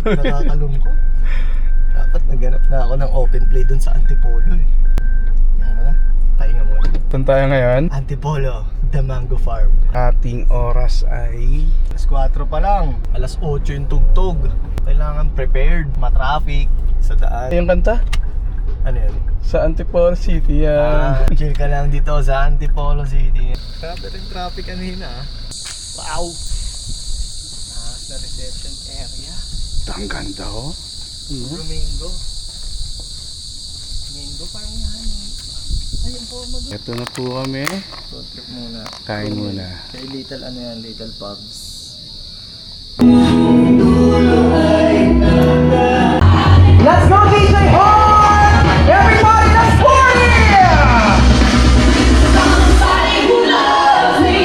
Nakakalungkot. Dapat naghanap na ako ng open play dun sa Antipolo eh. Yan na, pahinga muna. Saan tayo ngayon? Antipolo, The Mango Farm. Ating oras ay... Alas 4 pa lang, alas 8 yung tugtog. Kailangan prepared, matraffic sa daan. Yung kanta? Ano yun? Sa Antipolo City yan. Chill ka lang dito sa Antipolo City. Grabe rin traffic kanina ah. Wow! Na reception area. Ang ganda oh. Domingo. Domingo parang yan. Ayun po Ito na po kami. road trip muna. Kain muna. Kay little ano yan, little pubs. Let's go DJ Horn! Everybody, let's party! Somebody who loves me.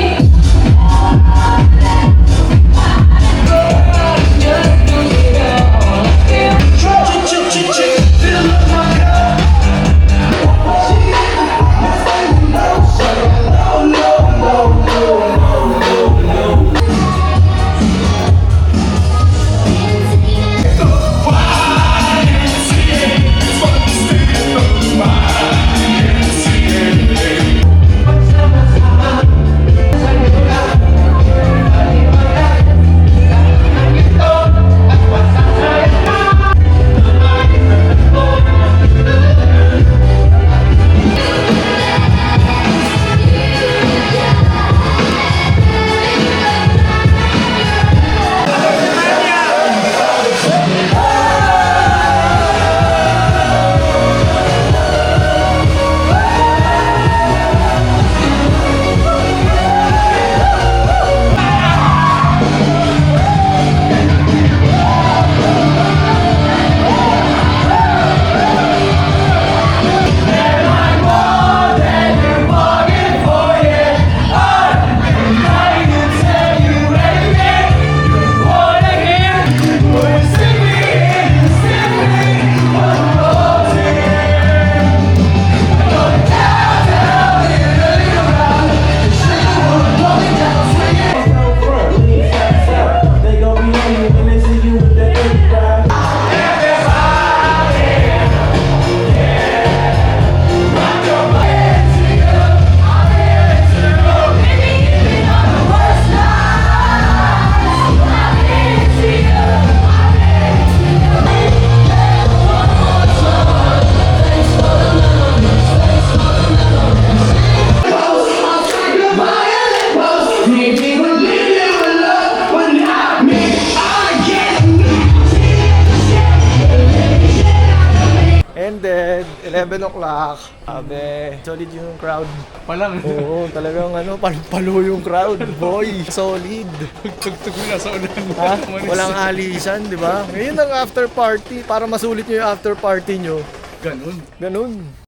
Ended, 11 o'clock. Sabi, solid yung crowd. Palang. Oo, talagang ano, palo yung crowd, boy. Solid. Tugtog mo na sa ulan. Ha? Walang alisan, di ba? Ngayon ang after party, para masulit nyo yung after party nyo. Ganun. Ganun.